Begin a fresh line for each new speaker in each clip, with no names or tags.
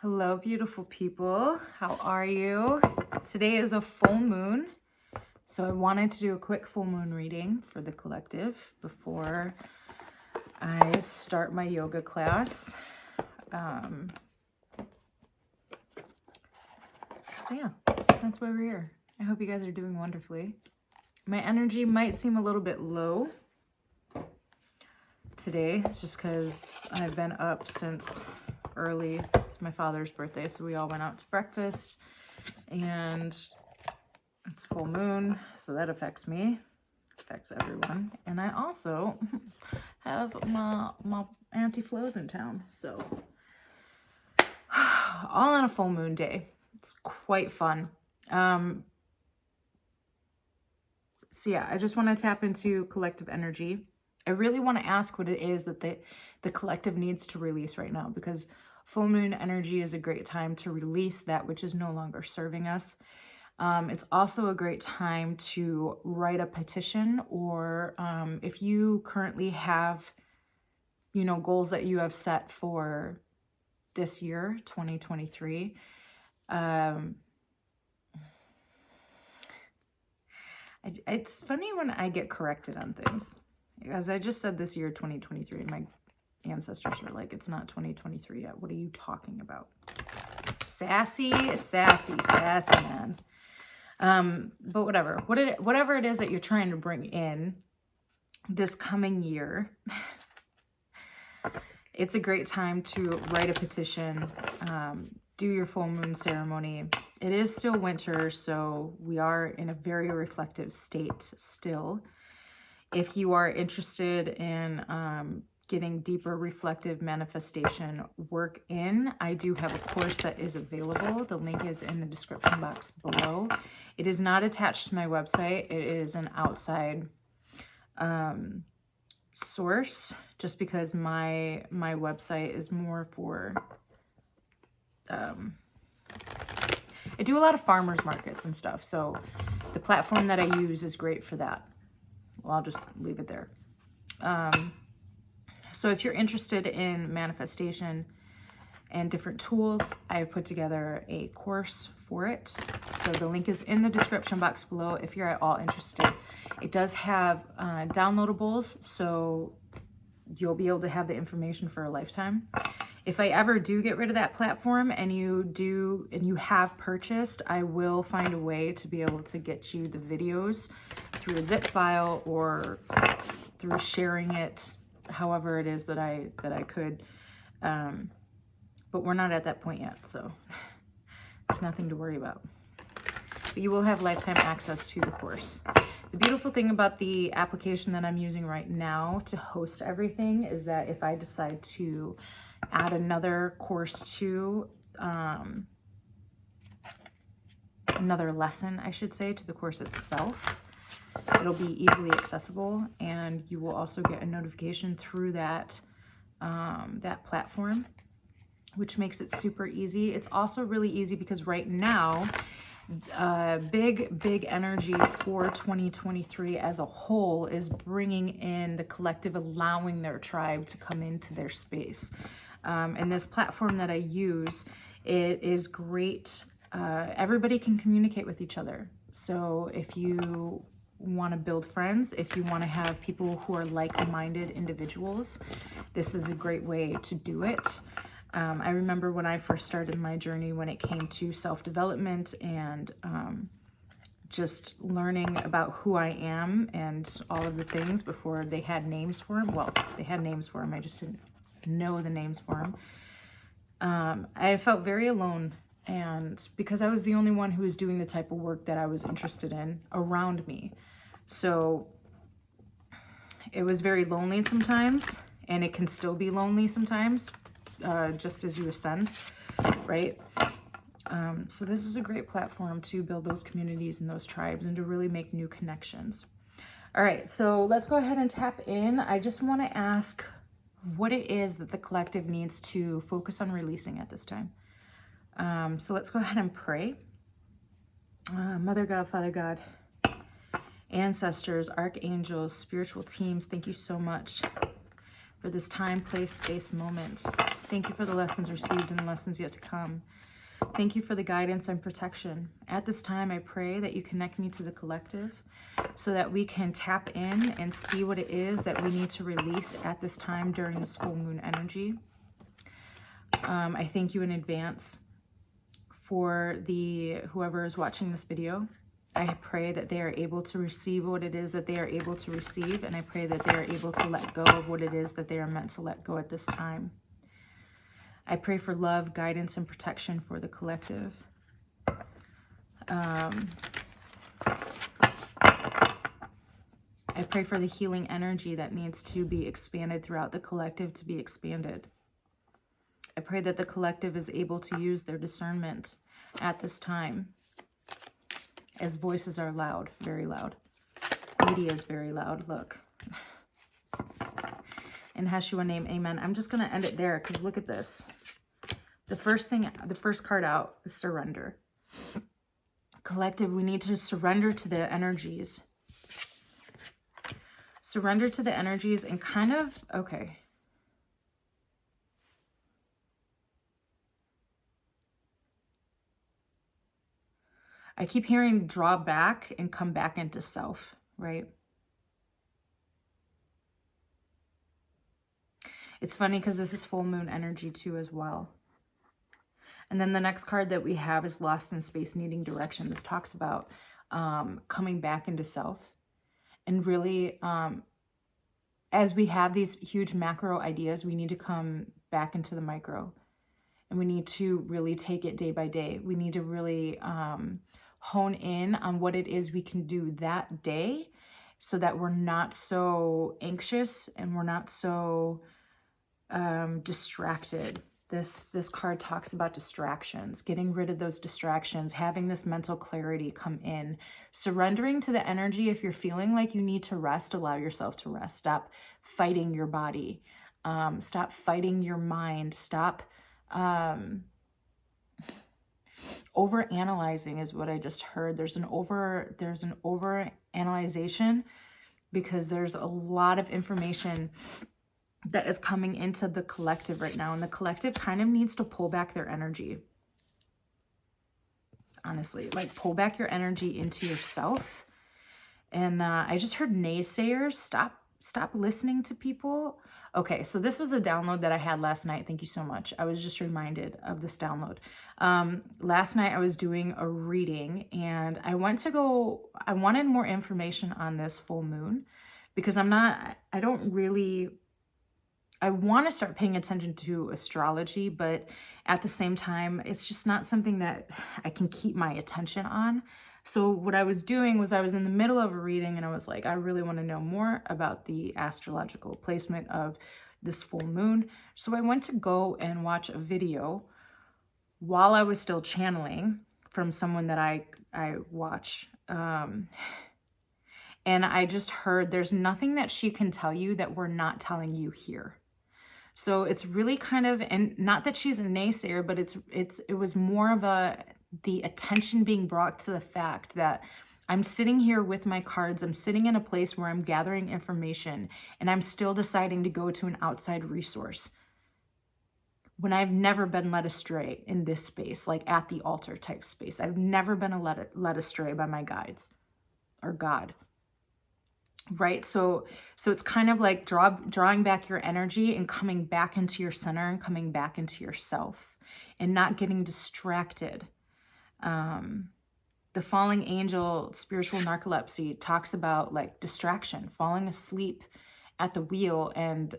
Hello, beautiful people. How are you? Today is a full moon, so I wanted to do a quick full moon reading for the collective before I start my yoga class. So yeah, that's why we're here. I hope you guys are doing wonderfully. My energy might seem a little bit low today. It's just because I've been up since early. It's my father's birthday, so we all went out to breakfast, and it's full moon, so that affects me, affects everyone. And I also have my Auntie Flo's in town, so all on a full moon day. It's quite fun. So yeah, I just want to tap into collective energy. I really want to ask what it is that the collective needs to release right now, because full moon energy is a great time to release that which is no longer serving us. It's also a great time to write a petition, or if you currently have, goals that you have set for this year, 2023. It's funny when I get corrected on things, because I just said this year, 2023, and my ancestors were like, it's not 2023 yet. What are you talking about? Sassy, man. But whatever. Whatever it is that you're trying to bring in this coming year, it's a great time to write a petition, do your full moon ceremony. It is still winter, so we are in a very reflective state still. If you are interested in getting deeper reflective manifestation work in, I do have a course that is available. The link is in the description box below. It is not attached to my website. It is an outside source, just because my website is more for I do a lot of farmers markets and stuff, so the platform that I use is great for that. Well, I'll just leave it there. So if you're interested in manifestation and different tools, I have put together a course for it. So the link is in the description box below if you're at all interested. It does have downloadables, so you'll be able to have the information for a lifetime. If I ever do get rid of that platform and you have purchased, I will find a way to be able to get you the videos through a zip file or through sharing it, however it is that I could. But we're not at that point yet, so it's nothing to worry about. But you will have lifetime access to the course. The beautiful thing about the application that I'm using right now to host everything is that if I decide to add another course to, another lesson, I should say, to the course itself, it'll be easily accessible, and you will also get a notification through that, that platform, which makes it super easy. It's also really easy because right now, big energy for 2023 as a whole is bringing in the collective, allowing their tribe to come into their space. And this platform that I use, it is great. Everybody can communicate with each other. So if you want to build friends, if you want to have people who are like-minded individuals, this is a great way to do it. I remember when I first started my journey, when it came to self-development and just learning about who I am and all of the things before they had names for them. Well, they had names for them. I just didn't know the names for them. I felt very alone, and because I was the only one who was doing the type of work that I was interested in around me. So it was very lonely sometimes, and it can still be lonely sometimes. Just as you ascend, right? So this is a great platform to build those communities and those tribes and to really make new connections. All right, so let's go ahead and tap in. I just want to ask what it is that the collective needs to focus on releasing at this time. So let's go ahead and pray. Mother God, Father God, ancestors, archangels, spiritual teams, thank you so much for this time, place, space, moment. Thank you for the lessons received and the lessons yet to come. Thank you for the guidance and protection. At this time, I pray that you connect me to the collective so that we can tap in and see what it is that we need to release at this time during this full moon energy. I thank you in advance for whoever is watching this video. I pray that they are able to receive what it is that they are able to receive, and I pray that they are able to let go of what it is that they are meant to let go at this time. I pray for love, guidance, and protection for the collective. I pray for the healing energy that needs to be expanded throughout the collective to be expanded. I pray that the collective is able to use their discernment at this time, as voices are loud, very loud. Media is very loud, look. In Heshua name, amen. I'm just going to end it there because look at this. The first card out is surrender. Collective, we need to surrender to the energies. Surrender to the energies and kind of, okay. I keep hearing draw back and come back into self, right? It's funny because this is full moon energy too as well. And then the next card that we have is lost in space, needing direction. This talks about coming back into self. And really, as we have these huge macro ideas, we need to come back into the micro. And we need to really take it day by day. We need to really hone in on what it is we can do that day so that we're not so anxious and we're not so distracted. This card talks about distractions, getting rid of those distractions, having this mental clarity come in, surrendering to the energy. If you're feeling like you need to rest, allow yourself to rest. Stop fighting your body. Stop fighting your mind. Stop over-analyzing is what I just heard. There's an over-analyzation because there's a lot of information that is coming into the collective right now. And the collective kind of needs to pull back their energy. Honestly, like pull back your energy into yourself. And I just heard naysayers. Stop listening to people. Okay, so this was a download that I had last night. Thank you so much. I was just reminded of this download. Last night I was doing a reading and I wanted more information on this full moon because I want to start paying attention to astrology, but at the same time, it's just not something that I can keep my attention on. So what I was doing was I was in the middle of a reading and I was like, I really want to know more about the astrological placement of this full moon. So I went to go and watch a video while I was still channeling from someone that I watch. And I just heard there's nothing that she can tell you that we're not telling you here. So it's really kind of, and not that she's a naysayer, but it was more of the attention being brought to the fact that I'm sitting here with my cards. I'm sitting in a place where I'm gathering information and I'm still deciding to go to an outside resource when I've never been led astray in this space, like at the altar type space. I've never been led astray by my guides or God. Right? So it's kind of like drawing back your energy and coming back into your center and coming back into yourself and not getting distracted. The falling angel, spiritual narcolepsy, talks about like distraction, falling asleep at the wheel and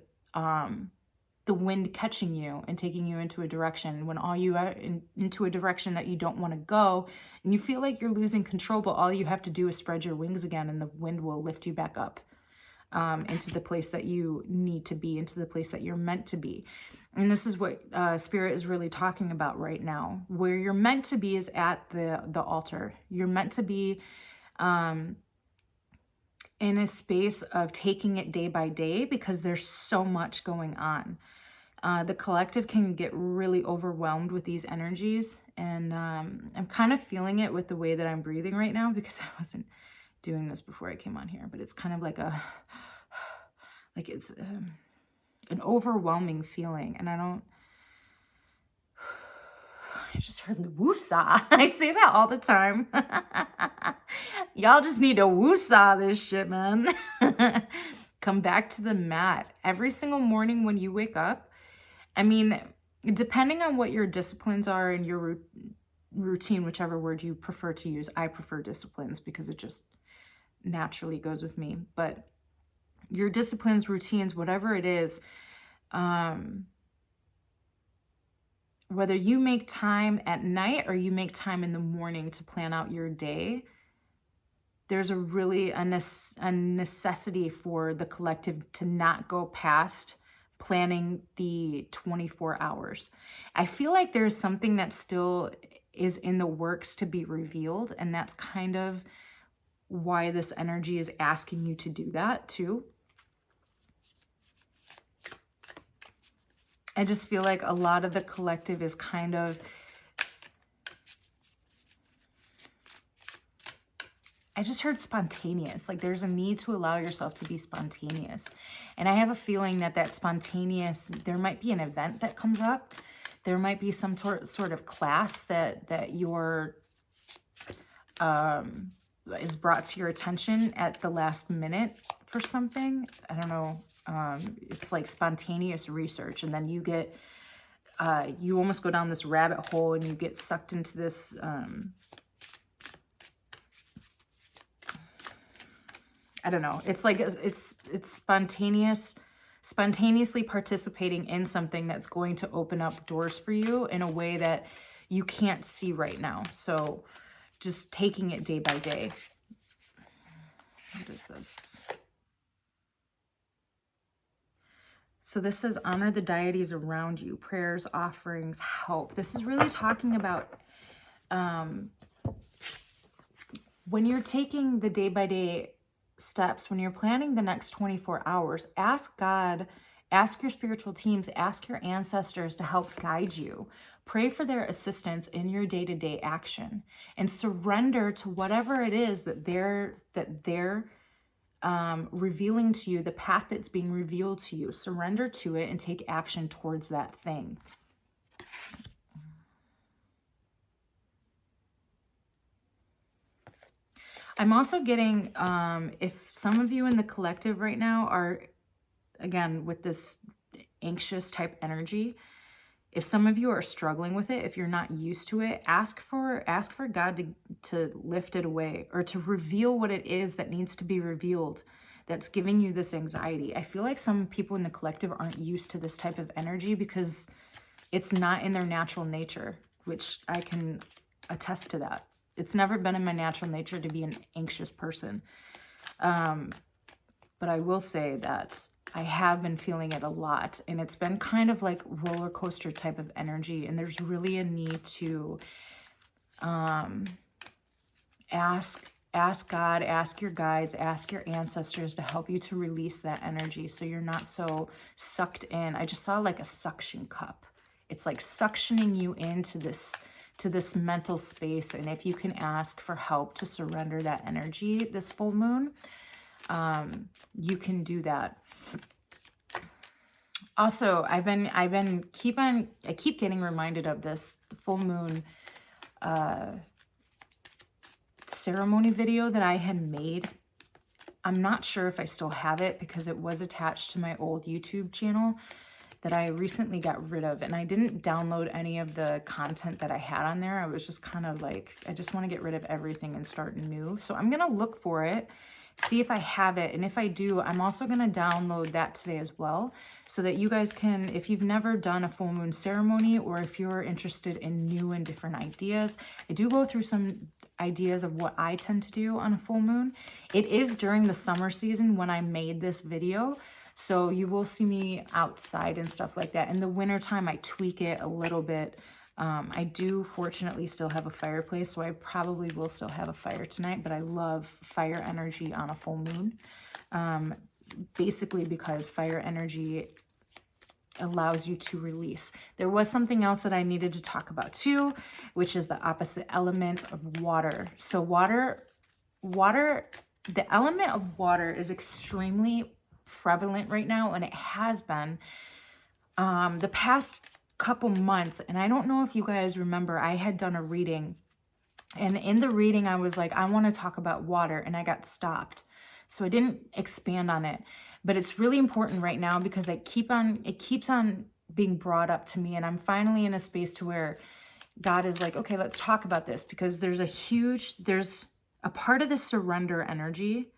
the wind catching you and taking you into a direction when all you are into a direction that you don't want to go, and you feel like you're losing control, but all you have to do is spread your wings again and the wind will lift you back up into the place that you need to be, into the place that you're meant to be. And this is what Spirit is really talking about right now. Where you're meant to be is at the altar. You're meant to be in a space of taking it day by day because there's so much going on. The collective can get really overwhelmed with these energies, and I'm kind of feeling it with the way that I'm breathing right now because I wasn't doing this before I came on here, but it's kind of like an overwhelming feeling. And I just heard the woosah. I say that all the time. Y'all just need to woosah this shit, man. Come back to the mat. Every single morning when you wake up, I mean, depending on what your disciplines are and your routine, whichever word you prefer to use, I prefer disciplines because it just naturally goes with me. But your disciplines, routines, whatever it is, whether you make time at night or you make time in the morning to plan out your day, there's a necessity for the collective to not go past planning the 24 hours. I feel like there's something that still is in the works to be revealed, and that's kind of why this energy is asking you to do that too. I just feel like a lot of the collective is kind of, I just heard spontaneous. Like there's a need to allow yourself to be spontaneous. And I have a feeling that that spontaneous, there might be an event that comes up. There might be some sort of class that is brought to your attention at the last minute for something. I don't know. It's like spontaneous research, and then you get, you almost go down this rabbit hole and you get sucked into this, I don't know. It's like, it's spontaneously participating in something that's going to open up doors for you in a way that you can't see right now. So just taking it day by day. What is this? So this says, honor the deities around you, prayers, offerings, help. This is really talking about when you're taking the day-by-day steps, when you're planning the next 24 hours, ask God, ask your spiritual teams, ask your ancestors to help guide you. Pray for their assistance in your day-to-day action and surrender to whatever it is that they're revealing to you, the path that's being revealed to you. Surrender to it and take action towards that thing. I'm also getting, if some of you in the collective right now are, again, with this anxious type energy, if some of you are struggling with it, if you're not used to it, ask for God to lift it away, or to reveal what it is that needs to be revealed that's giving you this anxiety. I feel like some people in the collective aren't used to this type of energy because it's not in their natural nature, which I can attest to that. It's never been in my natural nature to be an anxious person. But I will say that I have been feeling it a lot, and it's been kind of like roller coaster type of energy. And there's really a need to ask God, ask your guides, ask your ancestors to help you to release that energy so you're not so sucked in. I just saw like a suction cup. It's like suctioning you into this mental space. And if you can ask for help to surrender that energy this full moon, you can do that. Also, I keep getting reminded of this full moon ceremony video that I had made. I'm not sure if I still have it because it was attached to my old YouTube channel that I recently got rid of, and I didn't download any of the content that I had on there. I was just kind of like, I just want to get rid of everything and start new. So I'm going to look for it, see if I have it, and if I do, I'm also going to download that today as well, so that you guys can, if you've never done a full moon ceremony, or if you're interested in new and different ideas, I do go through some ideas of what I tend to do on a full moon. It is during the summer season when I made this video, so you will see me outside and stuff like that. In the wintertime, I tweak it a little bit. I do fortunately still have a fireplace, so I probably will still have a fire tonight, but I love fire energy on a full moon. Basically because fire energy allows you to release. There was something else that I needed to talk about too, which is the opposite element of water. So the element of water is extremely prevalent right now, and it has been the past couple months. And I don't know if you guys remember, I had done a reading, and in the reading I was like, I want to talk about water, and I got stopped. So I didn't expand on it, but it's really important right now because it keeps on being brought up to me, and I'm finally in a space to where God is like, okay, let's talk about this, because there's a part of this surrender energy,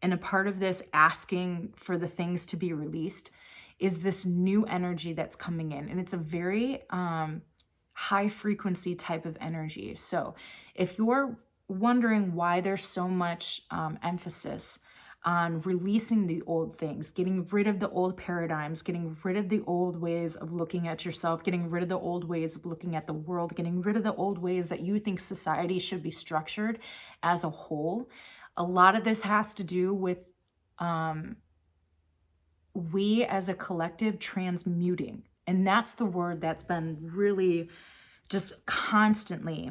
and a part of this asking for the things to be released is this new energy that's coming in. And it's a very high frequency type of energy. So if you're wondering why there's so much emphasis on releasing the old things, getting rid of the old paradigms, getting rid of the old ways of looking at yourself, getting rid of the old ways of looking at the world, getting rid of the old ways that you think society should be structured as a whole, a lot of this has to do with we as a collective transmuting. And that's the word that's been really just constantly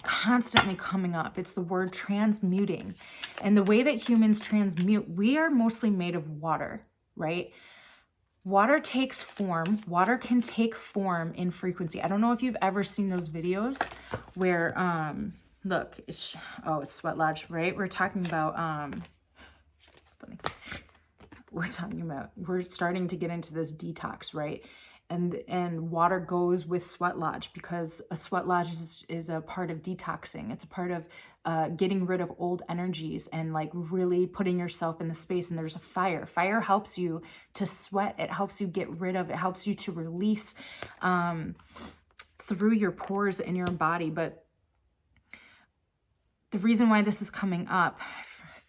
coming up. It's the word transmuting. And the way that humans transmute, we are mostly made of water, right? Water takes form. Water can take form in frequency. I don't know if you've ever seen those videos where, look, it's Sweat Lodge, right? We're talking about, it's funny. We're starting to get into this detox, right? And water goes with Sweat Lodge, because a Sweat Lodge is a part of detoxing. It's a part of getting rid of old energies and like really putting yourself in the space. And there's a fire. Fire helps you to sweat. It helps you get rid of, it helps you to release through your pores in your body. But the reason why this is coming up, I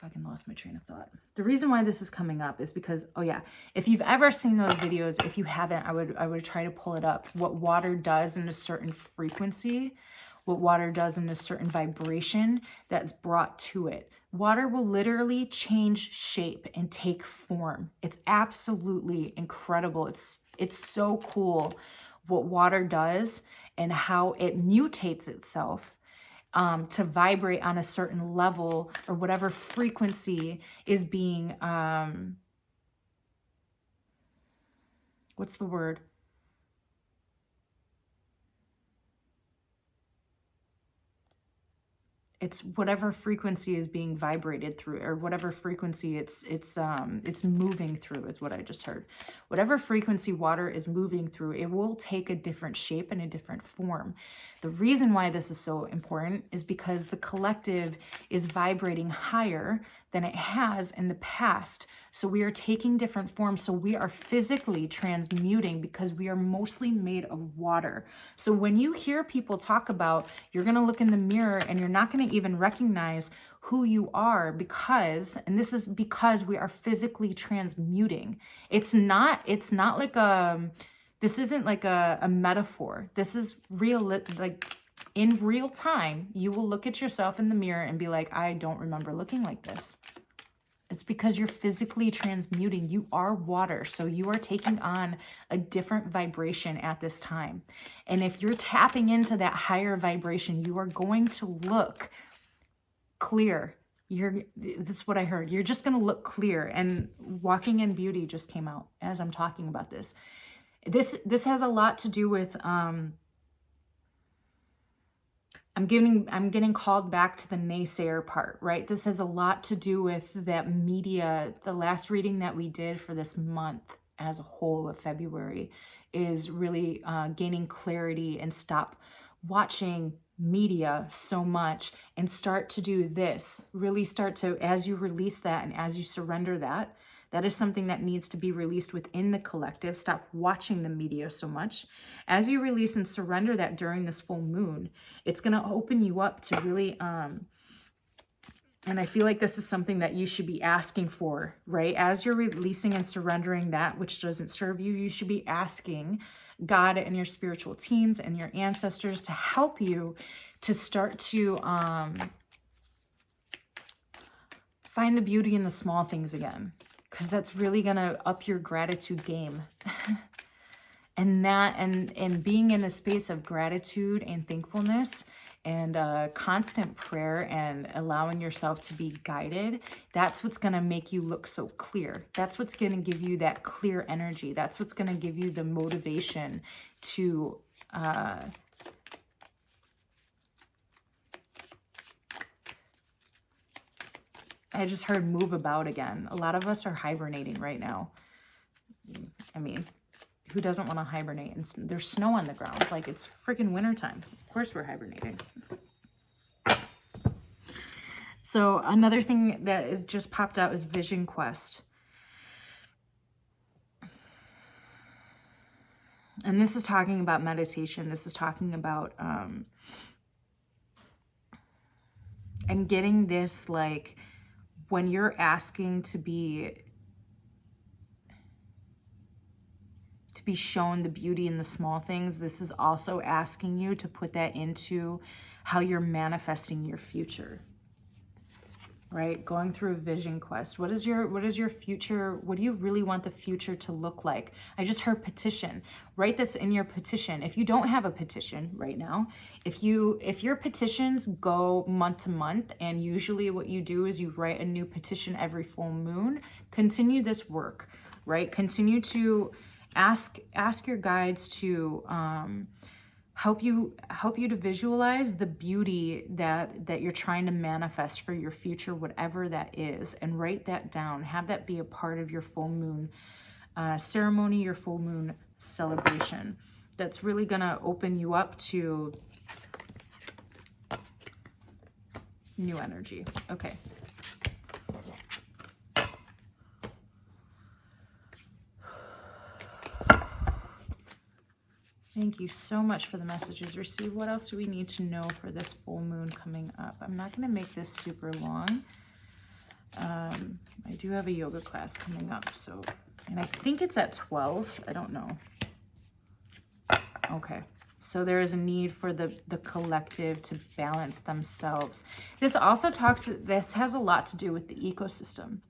fucking lost my train of thought. The reason why this is coming up is because, oh yeah, if you've ever seen those videos, if you haven't, I would try to pull it up. What water does in a certain frequency, what water does in a certain vibration that's brought to it. Water will literally change shape and take form. It's absolutely incredible. It's so cool what water does and how it mutates itself to vibrate on a certain level, or whatever frequency is being, what's the word? It's whatever frequency is being vibrated through, or whatever frequency it's moving through, is what I just heard. Whatever frequency water is moving through, it will take a different shape and a different form. The reason why this is so important is because the collective is vibrating higher than it has in the past. So we are taking different forms. So we are physically transmuting because we are mostly made of water. So when you hear people talk about, you're going to look in the mirror and you're not going to even recognize who you are, because, and this is because we are physically transmuting. It's not like this isn't like a metaphor. This is real, like in real time, you will look at yourself in the mirror and be like, I don't remember looking like this. It's because you're physically transmuting. You are water, so you are taking on a different vibration at this time. And if you're tapping into that higher vibration, you are going to look clear. This is what I heard. You're just going to look clear. And Walking in Beauty just came out as I'm talking about this. This has a lot to do with I'm getting called back to the naysayer part, right? This has a lot to do with that media. The last reading that we did for this month as a whole of February is really gaining clarity, and stop watching media so much and start to do this. Really start to, as you release that and as you surrender that, that is something that needs to be released within the collective. Stop watching the media so much. As you release and surrender that during this full moon, it's going to open you up to really, and I feel like this is something that you should be asking for, right? As you're releasing and surrendering that which doesn't serve you, you should be asking God and your spiritual teams and your ancestors to help you to start to find the beauty in the small things again. Because that's really going to up your gratitude game. and being in a space of gratitude and thankfulness and constant prayer and allowing yourself to be guided, that's what's going to make you look so clear. That's what's going to give you that clear energy. That's what's going to give you the motivation to I just heard move about again. A lot of us are hibernating right now. I mean, who doesn't want to hibernate? And there's snow on the ground. Like, it's freaking wintertime. Of course we're hibernating. So another thing that is just popped out is Vision Quest. And this is talking about meditation. This is talking about, I'm getting this, like, when you're asking to be shown the beauty in the small things, this is also asking you to put that into how you're manifesting your future. Right? Going through a vision quest. What is your future? What do you really want the future to look like? I just heard petition. Write this in your petition. If you don't have a petition right now, if your petitions go month to month, and usually what you do is you write a new petition every full moon, continue this work, right? Continue to ask your guides to help you to visualize the beauty that you're trying to manifest for your future, whatever that is, and write that down. Have that be a part of your full moon ceremony, your full moon celebration. That's really gonna open you up to new energy. Okay. Thank you so much for the messages received. What else do we need to know for this full moon coming up? I'm not going to make this super long. I do have a yoga class coming up, so, and I think it's at 12. I don't know. Okay. So there is a need for the collective to balance themselves. This also this has a lot to do with the ecosystem.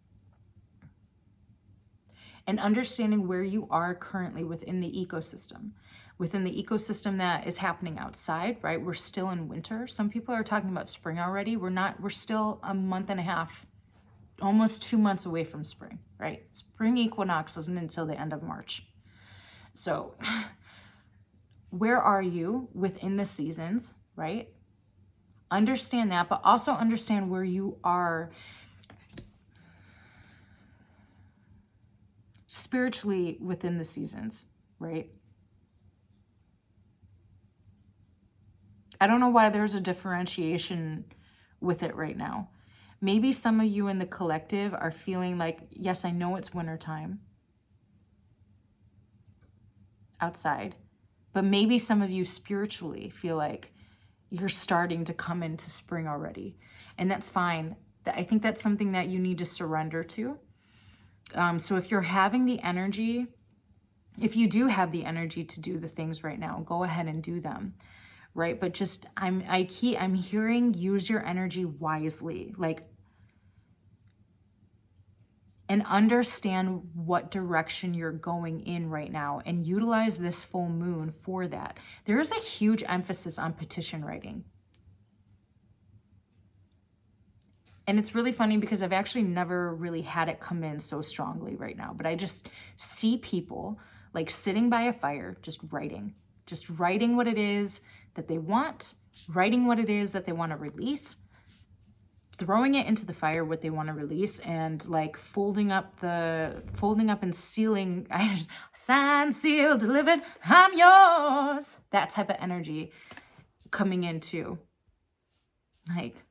And understanding where you are currently within the ecosystem. Within the ecosystem that is happening outside, right? We're still in winter. Some people are talking about spring already. We're still a month and a half, almost 2 months away from spring, right? Spring equinox isn't until the end of March. So where are you within the seasons, right? Understand that, but also understand where you are spiritually within the seasons, right? I don't know why there's a differentiation with it right now. Maybe some of you in the collective are feeling like, yes, I know it's wintertime outside, but maybe some of you spiritually feel like you're starting to come into spring already. And that's fine. I think that's something that you need to surrender to. So if you're having the energy, if you do have the energy to do the things right now, go ahead and do them. Right? But just, I'm hearing use your energy wisely, like, and understand what direction you're going in right now and utilize this full moon for that. There is a huge emphasis on petition writing. And it's really funny because I've actually never really had it come in so strongly right now, but I just see people like sitting by a fire, just writing what it is that they want, writing what it is that they want to release, throwing it into the fire what they want to release, and like folding up and sealing, signed, sealed, delivered, I'm yours. That type of energy coming in too. Like,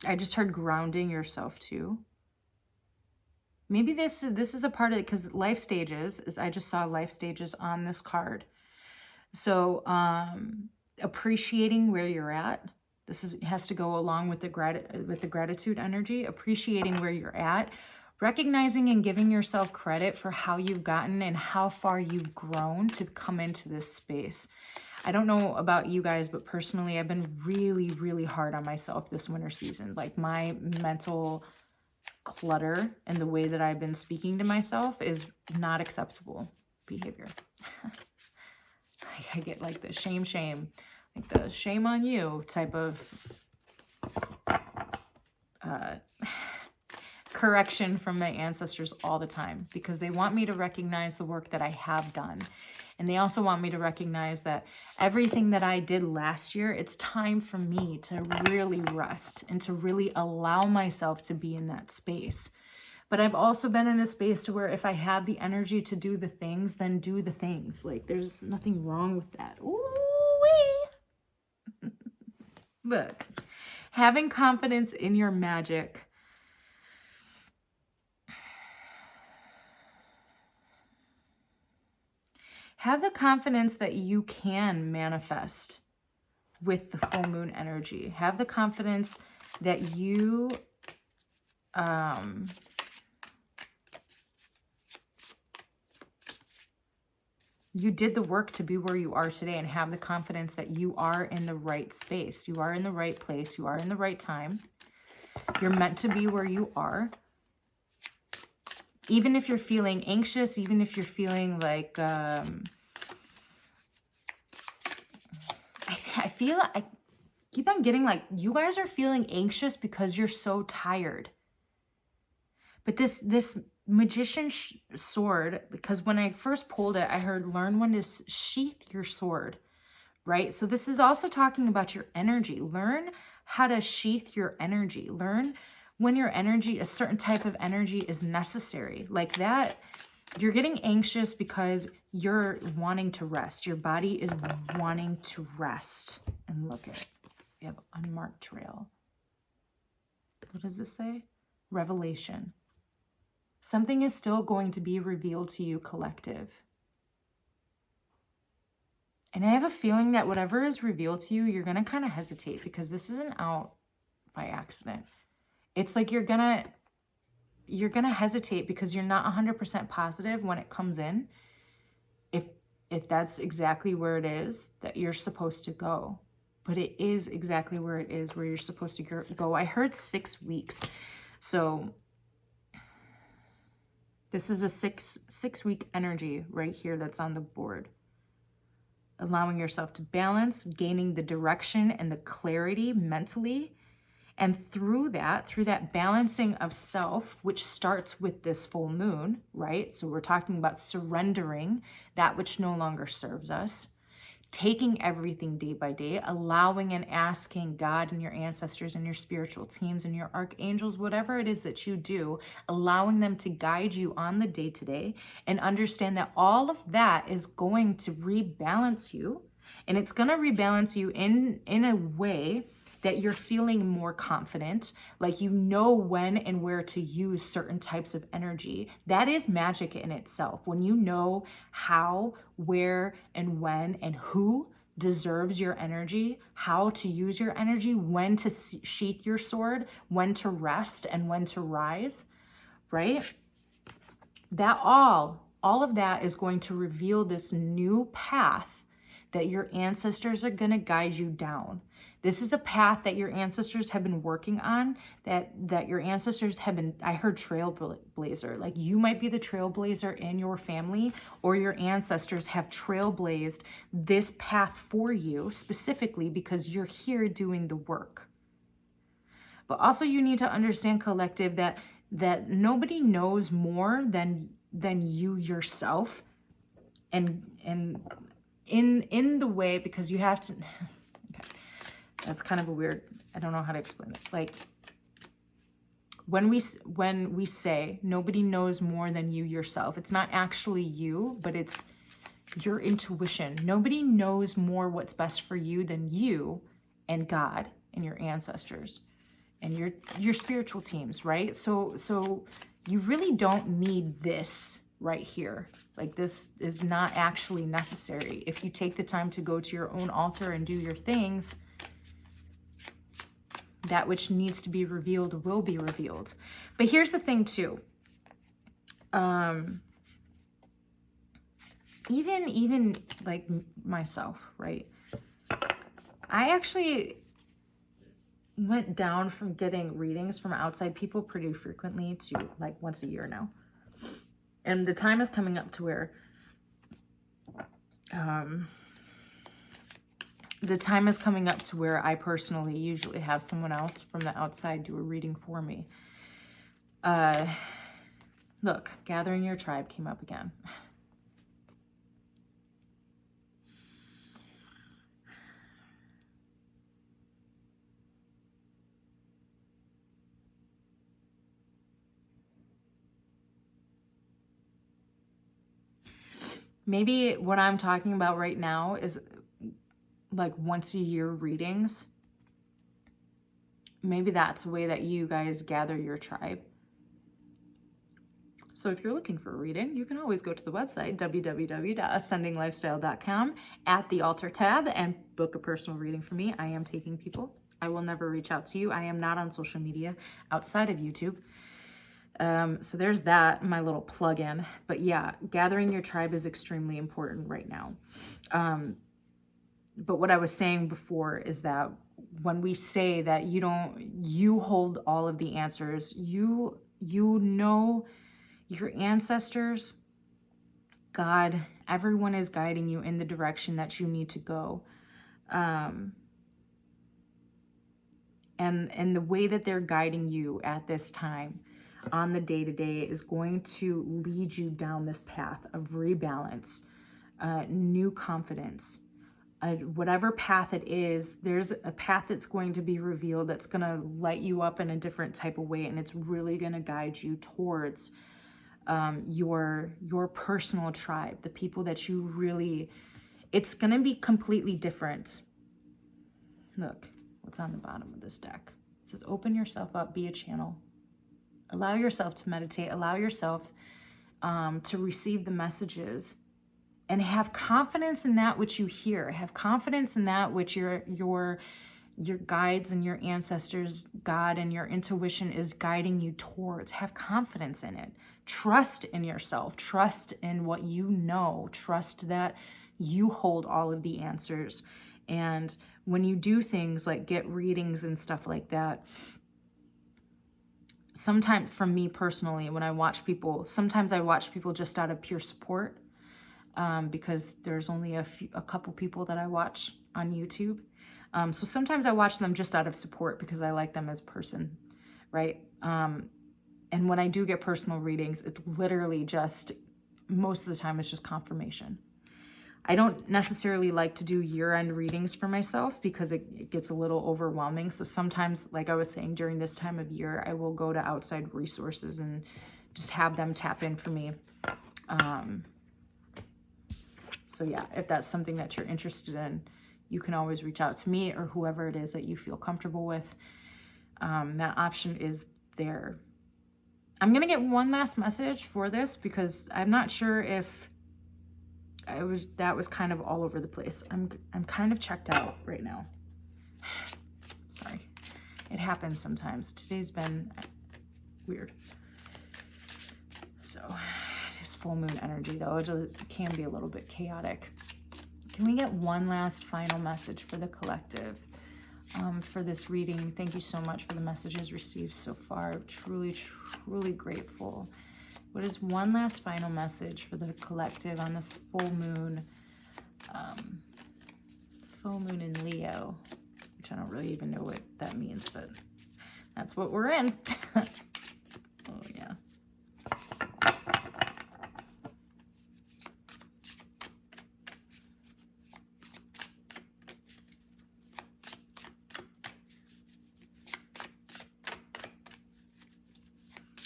I just heard grounding yourself too. Maybe this is a part of it, because life stages, I just saw life stages on this card. So appreciating where you're at. This has to go along with the gratitude energy. Appreciating where you're at. Recognizing and giving yourself credit for how you've gotten and how far you've grown to come into this space. I don't know about you guys, but personally, I've been really, really hard on myself this winter season. Like, my mental clutter and the way that I've been speaking to myself is not acceptable behavior. I get like the shame, like the shame on you type of correction from my ancestors all the time, because they want me to recognize the work that I have done. And they also want me to recognize that everything that I did last year, it's time for me to really rest and to really allow myself to be in that space. But I've also been in a space to where if I have the energy to do the things, then do the things. Like, there's nothing wrong with that. Ooh-wee. Look, having confidence in your magic. Have the confidence that you can manifest with the full moon energy. Have the confidence that you you did the work to be where you are today, and have the confidence that you are in the right space. You are in the right place. You are in the right time. You're meant to be where you are. Even if you're feeling anxious, even if you're feeling like, I feel, I keep on getting like, you guys are feeling anxious because you're so tired. But this magician sword, because when I first pulled it, I heard learn when to sheath your sword, right? So this is also talking about your energy. Learn how to sheath your energy. Learn when your energy, a certain type of energy is necessary. Like that, you're getting anxious because you're wanting to rest. Your body is wanting to rest. And look at it. You have unmarked trail. What does this say? Revelation. Something is still going to be revealed to you, collective. And I have a feeling that whatever is revealed to you, you're going to kind of hesitate, because this isn't out by accident. It's like you're gonna hesitate because you're not 100% positive when it comes in, if that's exactly where it is that you're supposed to go. But it is exactly where it is, where you're supposed to go. I heard 6 weeks. So this is a six-week energy right here that's on the board. Allowing yourself to balance, gaining the direction and the clarity mentally. And through that balancing of self, which starts with this full moon, right? So we're talking about surrendering that which no longer serves us, taking everything day by day, allowing and asking God and your ancestors and your spiritual teams and your archangels, whatever it is that you do, allowing them to guide you on the day-to-day, and understand that all of that is going to rebalance you. And it's going to rebalance you in a way that you're feeling more confident, like you know when and where to use certain types of energy. That is magic in itself. When you know how, where, and when, and who deserves your energy, how to use your energy, when to sheath your sword, when to rest, and when to rise, right? That all of that is going to reveal this new path that your ancestors are going to guide you down. This is a path that your ancestors have been working on, that your ancestors have been, I heard trailblazer, like you might be the trailblazer in your family, or your ancestors have trailblazed this path for you specifically because you're here doing the work. But also you need to understand, collective, that nobody knows more than you yourself, and in the way, because you have to okay, that's kind of a weird, I don't know how to explain it. Like when we say nobody knows more than you yourself, it's not actually you, but it's your intuition. Nobody knows more what's best for you than you and God and your ancestors and your spiritual teams, right? So you really don't need this right here. Like, this is not actually necessary. If you take the time to go to your own altar and do your things, that which needs to be revealed will be revealed. But here's the thing too. Even like myself, right? I actually, went down from getting readings from outside people pretty frequently to like once a year now. And the time is coming up to where I personally usually have someone else from the outside do a reading for me. Look, gathering your tribe came up again. Maybe what I'm talking about right now is like once a year readings. Maybe that's the way that you guys gather your tribe. So if you're looking for a reading, you can always go to the website, www.ascendinglifestyle.com, at the altar tab, and book a personal reading for me. I am taking people. I will never reach out to you. I am not on social media outside of YouTube. So there's that, my little plug-in. But yeah, gathering your tribe is extremely important right now. But what I was saying before is that when we say that you hold all of the answers, you know your ancestors, God, everyone is guiding you in the direction that you need to go. And the way that they're guiding you at this time on the day-to-day is going to lead you down this path of rebalance, new confidence. Whatever path it is, there's a path that's going to be revealed that's going to light you up in a different type of way, and it's really going to guide you towards your personal tribe, the people that you really, it's going to be completely different. Look, what's on the bottom of this deck? It says, open yourself up, be a channel. Allow yourself to meditate, allow yourself to receive the messages, and have confidence in that which you hear. Have confidence in that which your guides and your ancestors, God, and your intuition is guiding you towards. Have confidence in it. Trust in yourself. Trust in what you know. Trust that you hold all of the answers. And when you do things like get readings and stuff like that, sometimes, for me personally, when I watch people, sometimes I watch people just out of pure support, because there's only a couple people that I watch on YouTube. So sometimes I watch them just out of support because I like them as a person, right? And when I do get personal readings, it's literally just, most of the time, it's just confirmation. I don't necessarily like to do year-end readings for myself because it gets a little overwhelming. So sometimes, like I was saying, during this time of year, I will go to outside resources and just have them tap in for me. So yeah, if that's something that you're interested in, you can always reach out to me or whoever it is that you feel comfortable with. That option is there. I'm going to get one last message for this because I'm not sure if that was kind of all over the place. I'm kind of checked out right now. Sorry. It happens sometimes. Today's been weird. So it is full moon energy though. It can be a little bit chaotic. Can we get one last final message for the collective for this reading? Thank you so much for the messages received so far. Truly, truly grateful. What is one last final message for the collective on this full moon in Leo, which I don't really even know what that means, but that's what we're in. Oh, yeah.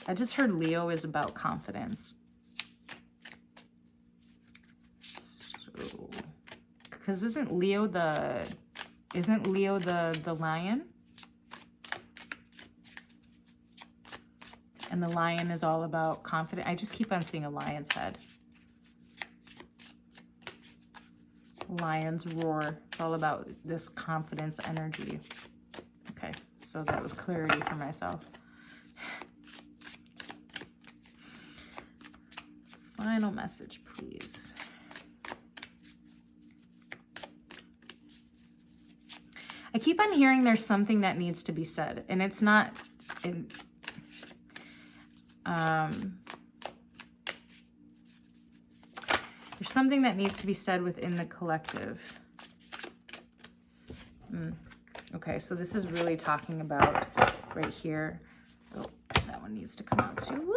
I just heard Leo is about confidence. So, because isn't Leo the lion? And the lion is all about confidence. I just keep on seeing a lion's head. Lion's roar. It's all about this confidence energy. Okay, so that was clarity for myself. Final message, please. I keep on hearing there's something that needs to be said, and it's not, there's something that needs to be said within the collective. Okay, so this is really talking about right here. Oh, that one needs to come out too. Woo!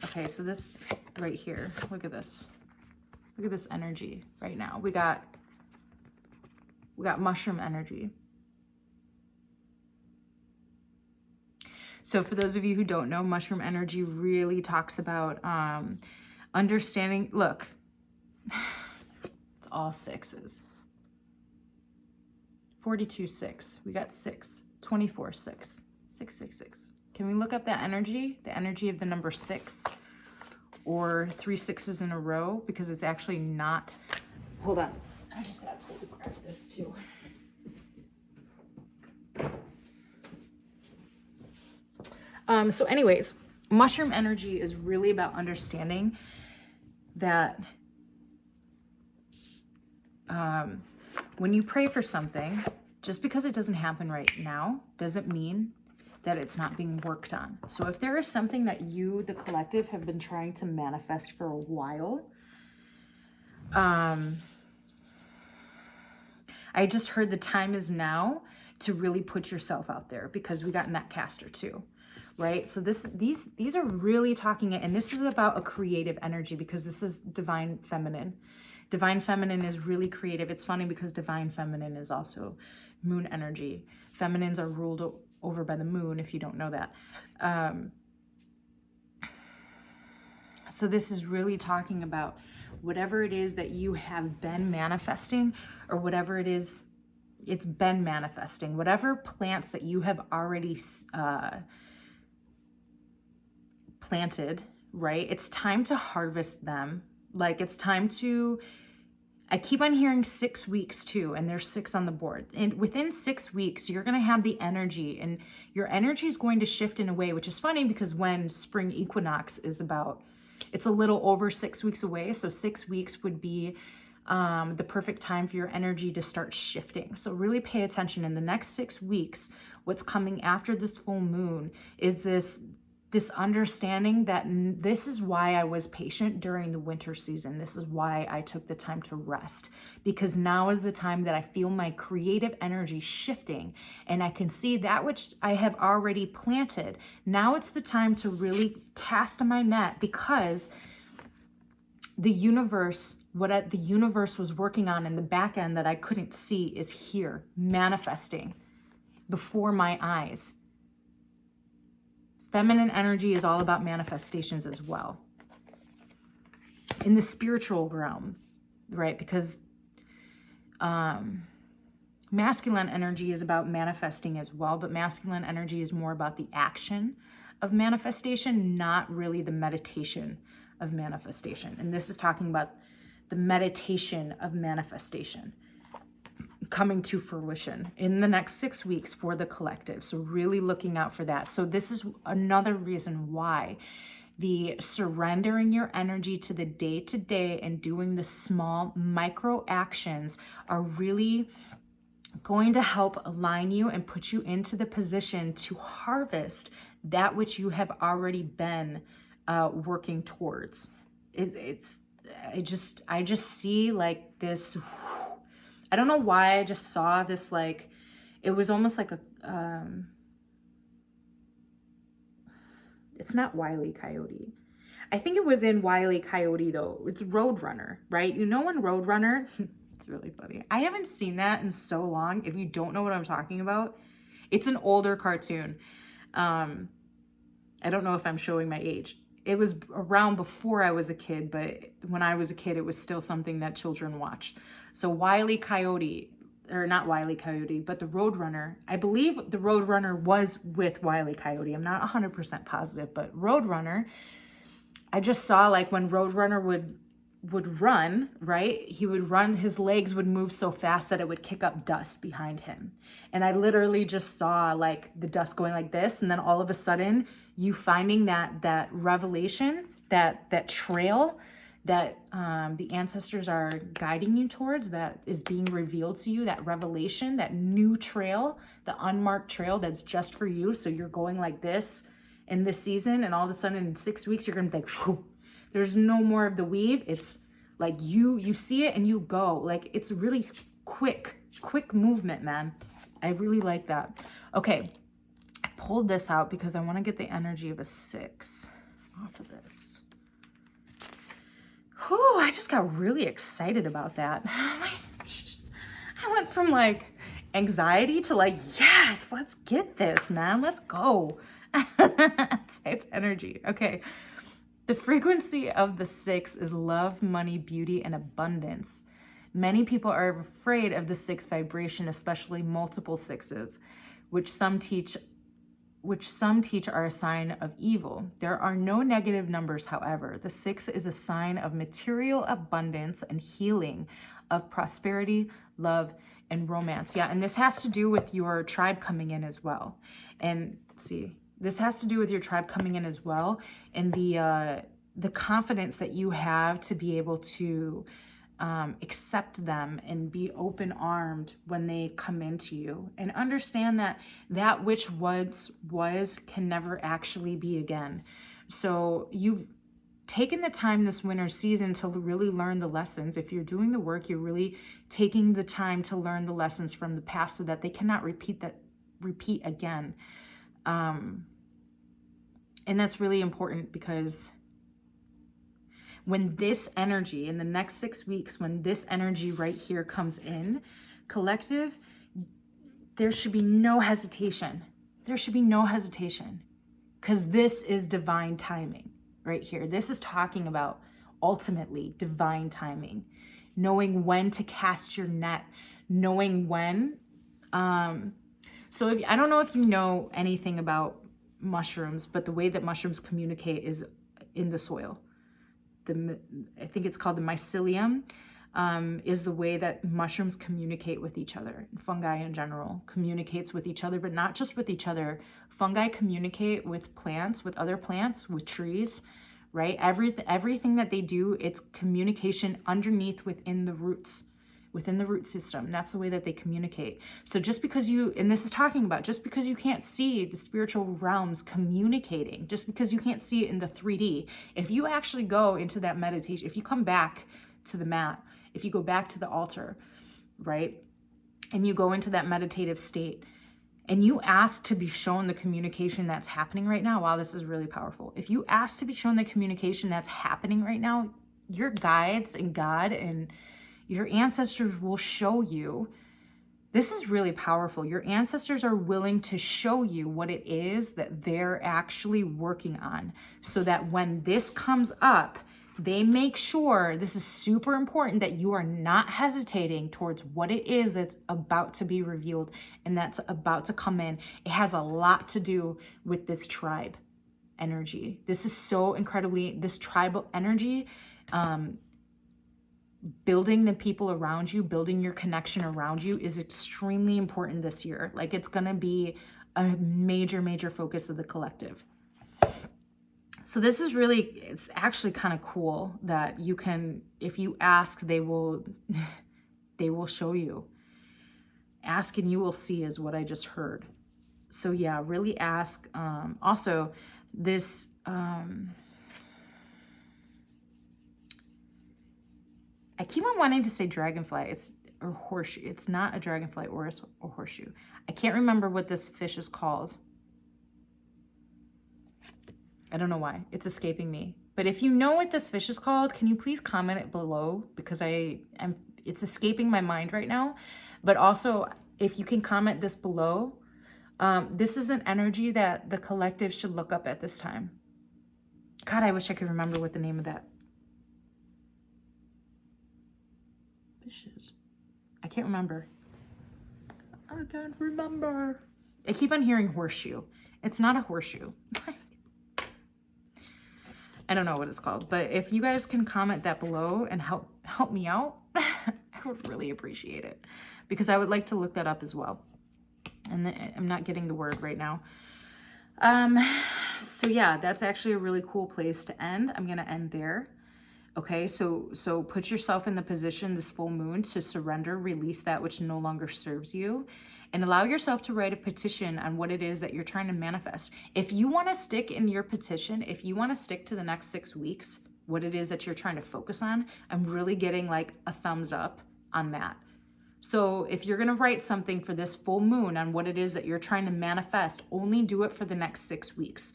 Okay, so this right here, look at this. Look at this energy right now. We got mushroom energy. So for those of you who don't know, mushroom energy really talks about understanding. Look, it's all sixes. 42, 6. We got 6. 24, 6. 666. Can we look up that energy? The energy of the number 6 or 3 6s in a row, because it's actually not. Hold on. I just got to grab this too. So anyways, mushroom energy is really about understanding that when you pray for something, just because it doesn't happen right now doesn't mean that it's not being worked on. So if there is something that you, the collective, have been trying to manifest for a while, I just heard the time is now to really put yourself out there, because we got Netcaster too, right? So these are really talking, and this is about a creative energy, because this is divine feminine. Divine feminine is really creative. It's funny because divine feminine is also moon energy. Feminines are ruled over by the moon, if you don't know that. So this is really talking about whatever it is that you have been manifesting, or whatever it is it's been manifesting, whatever plants that you have already planted, right? It's time to harvest them. Like, it's time to, I keep on hearing 6 weeks too, and there's 6 on the board. And within 6 weeks, you're going to have the energy, and your energy is going to shift in a way, which is funny because when spring equinox is about, it's a little over 6 weeks away. So 6 weeks would be the perfect time for your energy to start shifting. So really pay attention. In the next 6 weeks, what's coming after this full moon is this understanding that this is why I was patient during the winter season. This is why I took the time to rest, because now is the time that I feel my creative energy shifting, and I can see that which I have already planted. Now it's the time to really cast my net, because the universe, what the universe was working on in the back end that I couldn't see, is here, manifesting before my eyes. Feminine energy is all about manifestations as well. In the spiritual realm, right? Because masculine energy is about manifesting as well, but masculine energy is more about the action of manifestation, not really the meditation of manifestation. And this is talking about the meditation of manifestation coming to fruition in the next 6 weeks for the collective. So really looking out for that. So this is another reason why the surrendering your energy to the day-to-day and doing the small micro actions are really going to help align you and put you into the position to harvest that which you have already been working towards. I just see like this. I don't know why I just saw this, like, it was almost like a, it's not Wile E. Coyote. I think it was in Wile E. Coyote though. It's Roadrunner, right? You know, in Roadrunner, it's really funny. I haven't seen that in so long. If you don't know what I'm talking about, it's an older cartoon. I don't know if I'm showing my age. It was around before I was a kid, but when I was a kid, it was still something that children watched. So Wile E. Coyote, or not Wile E. Coyote, but the Roadrunner. I believe the Roadrunner was with Wile E. Coyote. I'm not 100% positive, but Roadrunner, I just saw like when Roadrunner would run, right? He would run, his legs would move so fast that it would kick up dust behind him. And I literally just saw like the dust going like this, and then all of a sudden you finding that revelation, that trail that the ancestors are guiding you towards, that is being revealed to you, that revelation, that new trail, the unmarked trail that's just for you. So you're going like this in this season, and all of a sudden in 6 weeks, you're gonna be like, whew, there's no more of the weave. It's like you see it and you go. Like, it's really quick movement, man. I really like that. Okay, I pulled this out because I want to get the energy of a 6 off of this. Whew, I just got really excited about that. I went from like anxiety to like, yes, let's get this, man. Let's go. Type energy. Okay. The frequency of the 6 is love, money, beauty, and abundance. Many people are afraid of the 6 vibration, especially multiple 6s, which some teach are a sign of evil. There are no negative numbers, however. The 6 is a sign of material abundance and healing, of prosperity, love, and romance. Yeah, and this has to do with your tribe coming in as well. And see, this has to do with your tribe coming in as well, and the confidence that you have to be able to accept them and be open-armed when they come into you, and understand that that which once was can never actually be again. So you've taken the time this winter season to really learn the lessons. If you're doing the work, you're really taking the time to learn the lessons from the past so that they cannot repeat again. And that's really important, because when this energy in the next 6 weeks, when this energy right here comes in, collective, there should be no hesitation. There should be no hesitation, because this is divine timing right here. This is talking about ultimately divine timing, knowing when to cast your net, knowing when. So if I don't know if you know anything about mushrooms, but the way that mushrooms communicate is in the soil. I think it's called the mycelium, is the way that mushrooms communicate with each other. Fungi in general communicates with each other, but not just with each other. Fungi communicate with plants, with other plants, with trees, right? Everything that they do, it's communication underneath within the roots, within the root system. That's the way that they communicate. So just because and this is talking about, just because you can't see the spiritual realms communicating, just because you can't see it in the 3D, if you actually go into that meditation, if you come back to the mat, if you go back to the altar, right, and you go into that meditative state, and you ask to be shown the communication that's happening right now, wow, this is really powerful. If you ask to be shown the communication that's happening right now, your guides and God and your ancestors will show you. This is really powerful. Your ancestors are willing to show you what it is that they're actually working on, so that when this comes up, they make sure, this is super important, that you are not hesitating towards what it is that's about to be revealed and that's about to come in. It has a lot to do with this tribe energy. This is so incredibly, this tribal energy, building the people around you, building your connection around you is extremely important this year. Like, it's going to be a major, major focus of the collective. So this is really, it's actually kind of cool that you can, if you ask, they will show you. Ask and you will see is what I just heard. So yeah, really ask. Also, this, I keep on wanting to say dragonfly, or horseshoe. It's not a dragonfly or a horseshoe. I can't remember what this fish is called. I don't know why. It's escaping me. But if you know what this fish is called, can you please comment it below? Because it's escaping my mind right now. But also, if you can comment this below, this is an energy that the collective should look up at this time. God, I wish I could remember what the name of that fish is. I can't remember. I can't remember. I keep on hearing horseshoe. It's not a horseshoe. I don't know what it's called, but if you guys can comment that below and help me out, I would really appreciate it, because I would like to look that up as well. And I'm not getting the word right now. So yeah, that's actually a really cool place to end. I'm going to end there. Okay, so put yourself in the position this full moon to surrender, release that which no longer serves you, and allow yourself to write a petition on what it is that you're trying to manifest. If you want to stick in your petition, if you want to stick to the next 6 weeks, what it is that you're trying to focus on, I'm really getting like a thumbs up on that. So if you're going to write something for this full moon on what it is that you're trying to manifest, only do it for the next 6 weeks.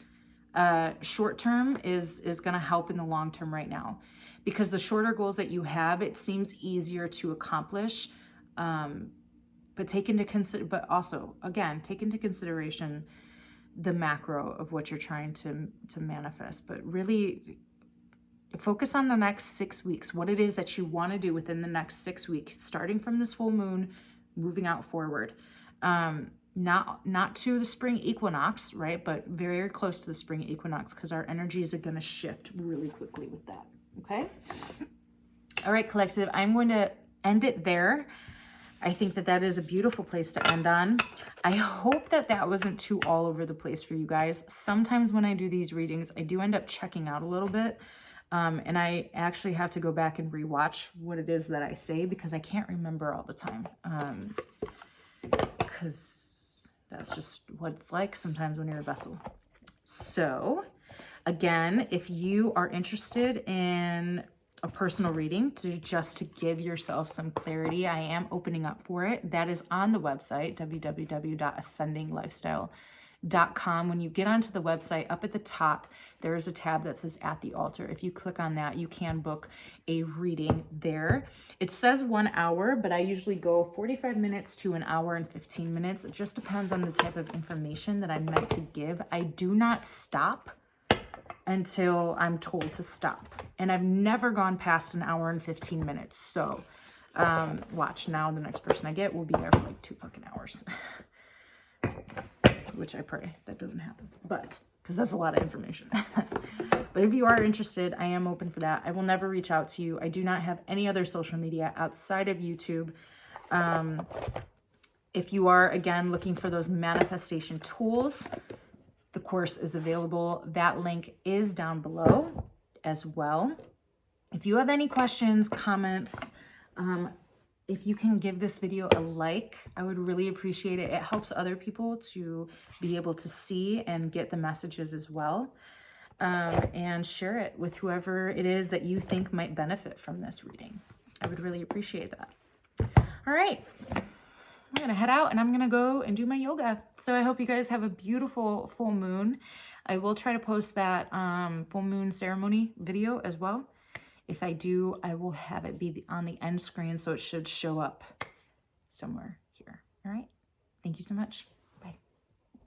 Short term is going to help in the long term right now, because the shorter goals that you have, it seems easier to accomplish. But take into consideration the macro of what you're trying to manifest. But really focus on the next 6 weeks, what it is that you want to do within the next 6 weeks, starting from this full moon, moving out forward. Not to the spring equinox, right? But very, very close to the spring equinox, because our energies are going to shift really quickly with that. Okay. All right, collective, I'm going to end it there. I think that that is a beautiful place to end on. I hope that that wasn't too all over the place for you guys. Sometimes when I do these readings, I do end up checking out a little bit. And I actually have to go back and rewatch what it is that I say, because I can't remember all the time. Because that's just what it's like sometimes when you're a vessel. So again, if you are interested in a personal reading to give yourself some clarity, I am opening up for it. That is on the website, www.ascendinglifestyle.com. When you get onto the website, up at the top, there is a tab that says At the Altar. If you click on that, you can book a reading there. It says 1 hour, but I usually go 45 minutes to an hour and 15 minutes. It just depends on the type of information that I'm meant to give. I do not stop until I'm told to stop. And I've never gone past an hour and 15 minutes. So watch now, the next person I get will be there for like 2 fucking hours. Which I pray that doesn't happen. But, because that's a lot of information. But if you are interested, I am open for that. I will never reach out to you. I do not have any other social media outside of YouTube. If you are, again, looking for those manifestation tools, the course is available. That link is down below as well. If you have any questions, comments, if you can give this video a like, I would really appreciate it. It helps other people to be able to see and get the messages as well. And share it with whoever it is that you think might benefit from this reading. I would really appreciate that. All right. I'm going to head out and I'm going to go and do my yoga. So I hope you guys have a beautiful full moon. I will try to post that full moon ceremony video as well. If I do, I will have it be on the end screen, so it should show up somewhere here. All right. Thank you so much.